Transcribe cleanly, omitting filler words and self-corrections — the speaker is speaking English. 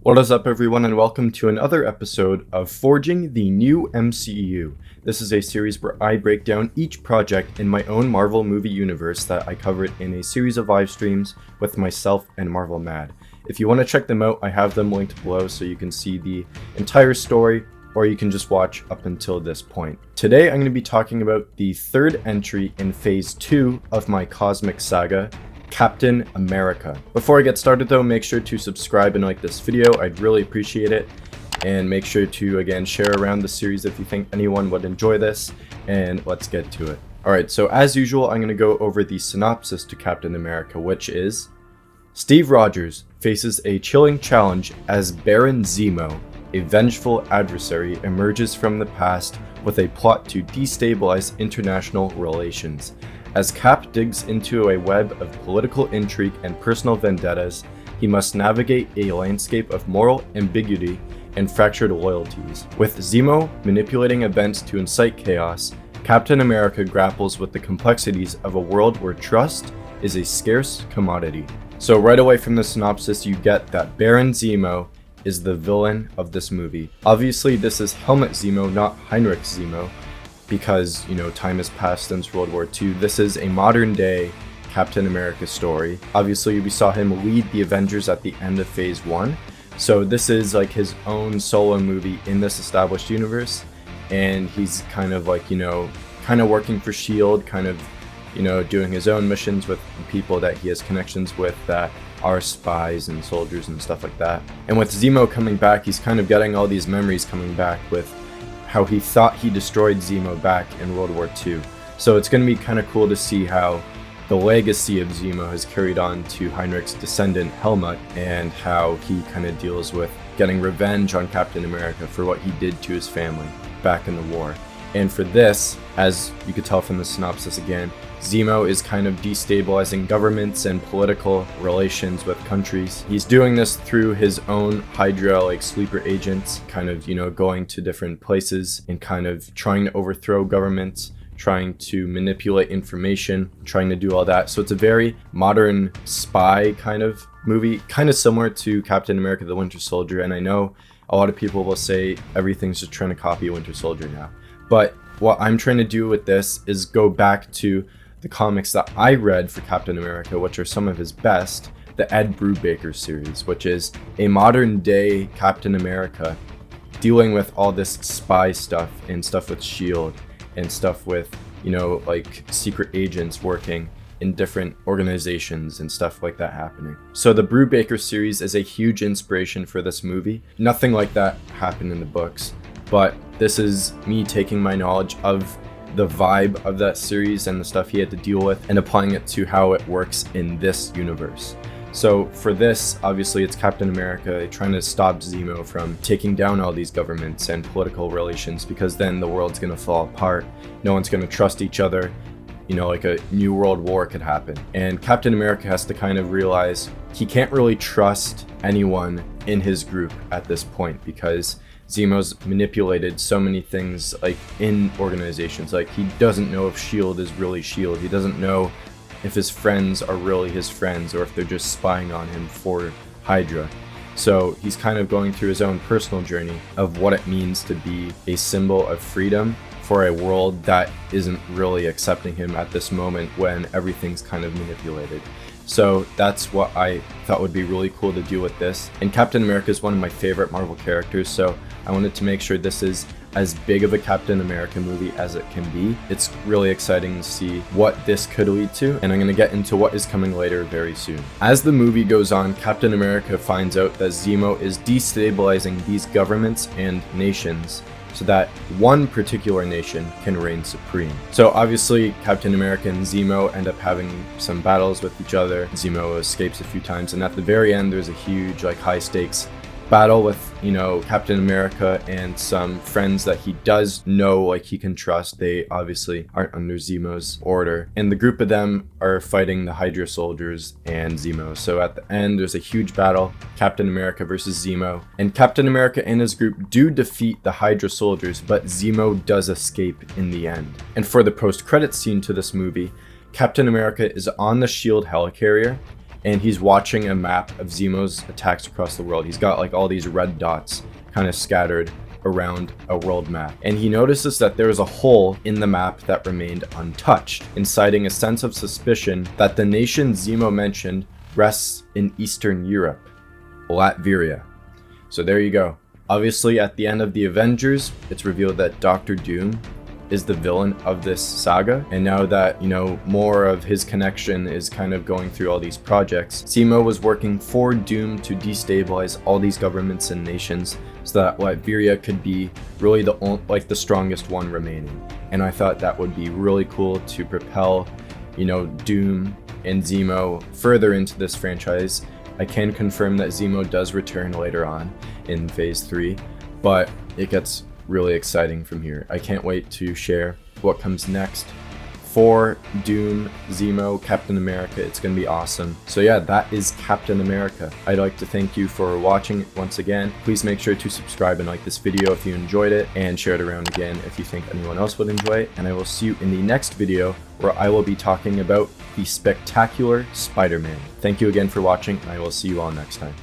What is up, everyone, and welcome to another episode of Forging the New MCU. This is a series where I break down each project in my own Marvel movie universe that I covered in a series of live streams with myself and Marvel Mad. If you want to check them out, I have them linked below so you can see the entire story, or you can just watch up until this point. Today I'm going to be talking about the third entry in Phase 2 of my Cosmic Saga, Captain America. Before I get started though, make sure to subscribe and like this video. I'd really appreciate it. And make sure to, again, share around the series if you think anyone would enjoy this. And let's get to it. Alright, so as usual, I'm going to go over the synopsis to Captain America, which is: Steve Rogers faces a chilling challenge as Baron Zemo, a vengeful adversary, emerges from the past with a plot to destabilize international relations. As Cap digs into a web of political intrigue and personal vendettas, he must navigate a landscape of moral ambiguity and fractured loyalties. With Zemo manipulating events to incite chaos, Captain America grapples with the complexities of a world where trust is a scarce commodity. So right away from the synopsis, you get that Baron Zemo is the villain of this movie. Obviously, this is Helmut Zemo, not Heinrich Zemo, because, you know, time has passed since World War II. This is a modern day Captain America story. Obviously, we saw him lead the Avengers at the end of Phase 1. So this is like his own solo movie in this established universe. And he's kind of like, you know, kind of working for S.H.I.E.L.D., kind of, you know, doing his own missions with people that he has connections with that are spies and soldiers and stuff like that. And with Zemo coming back, he's kind of getting all these memories coming back with how he thought he destroyed Zemo back in World War II. So it's going to be kind of cool to see how the legacy of Zemo has carried on to Heinrich's descendant Helmut, and how he kind of deals with getting revenge on Captain America for what he did to his family back in the war. And for this, as you could tell from the synopsis again, Zemo is kind of destabilizing governments and political relations with countries. He's doing this through his own Hydra, like sleeper agents, kind of, you know, going to different places and kind of trying to overthrow governments, trying to manipulate information, trying to do all that. So it's a very modern spy kind of movie, kind of similar to Captain America the Winter Soldier. And I know a lot of people will say everything's just trying to copy Winter Soldier now. But what I'm trying to do with this is go back to the comics that I read for Captain America, which are some of his best, the Ed Brubaker series, which is a modern day Captain America dealing with all this spy stuff and stuff with S.H.I.E.L.D. and stuff with, you know, like secret agents working in different organizations and stuff like that happening. So the Brubaker series is a huge inspiration for this movie. Nothing like that happened in the books, but this is me taking my knowledge of the vibe of that series and the stuff he had to deal with and applying it to how it works in this universe. So for this, obviously it's Captain America trying to stop Zemo from taking down all these governments and political relations, because then the world's gonna fall apart. No one's gonna trust each other. You know, like a new world war could happen. And Captain America has to kind of realize he can't really trust anyone in his group at this point, because Zemo's manipulated so many things, like in organizations. Like, he doesn't know if S.H.I.E.L.D. is really S.H.I.E.L.D. He doesn't know if his friends are really his friends, or if they're just spying on him for Hydra. So he's kind of going through his own personal journey of what it means to be a symbol of freedom for a world that isn't really accepting him at this moment, when everything's kind of manipulated. So that's what I thought would be really cool to do with this. And Captain America is one of my favorite Marvel characters, so I wanted to make sure this is as big of a Captain America movie as it can be. It's really exciting to see what this could lead to, and I'm going to get into what is coming later very soon. As the movie goes on, Captain America finds out that Zemo is destabilizing these governments and nations so that one particular nation can reign supreme. So obviously Captain America and Zemo end up having some battles with each other. Zemo escapes a few times, and at the very end there's a huge, like, high stakes battle with, you know, Captain America and some friends that he does know, like, he can trust. They obviously aren't under Zemo's order, and the group of them are fighting the Hydra soldiers and Zemo. So at the end there's a huge battle, Captain America versus Zemo, and Captain America and his group do defeat the Hydra soldiers, but Zemo does escape in the end. And for the post-credits scene to this movie, Captain America is on the S.H.I.E.L.D. helicarrier, and he's watching a map of Zemo's attacks across the world. He's got like all these red dots kind of scattered around a world map, and he notices that there is a hole in the map that remained untouched, inciting a sense of suspicion that the nation Zemo mentioned rests in Eastern Europe, Latveria. So there you go. Obviously, at the end of the Avengers, it's revealed that Doctor Doom is the villain of this saga, and now that, you know, more of his connection is kind of going through all these projects, Zemo was working for Doom to destabilize all these governments and nations so that Latveria could be really the strongest one remaining. And I thought that would be really cool to propel, you know, Doom and Zemo further into this franchise. I can confirm that Zemo does return later on in Phase 3, but it gets really exciting from here. I can't wait to share what comes next for Doom, Zemo, Captain America. It's gonna be awesome. So yeah, that is Captain America. I'd like to thank you for watching once again. Please make sure to subscribe and like this video if you enjoyed it, and share it around again if you think anyone else would enjoy it. And I will see you in the next video, where I will be talking about the spectacular Spider-Man. Thank you again for watching, and I will see you all next time.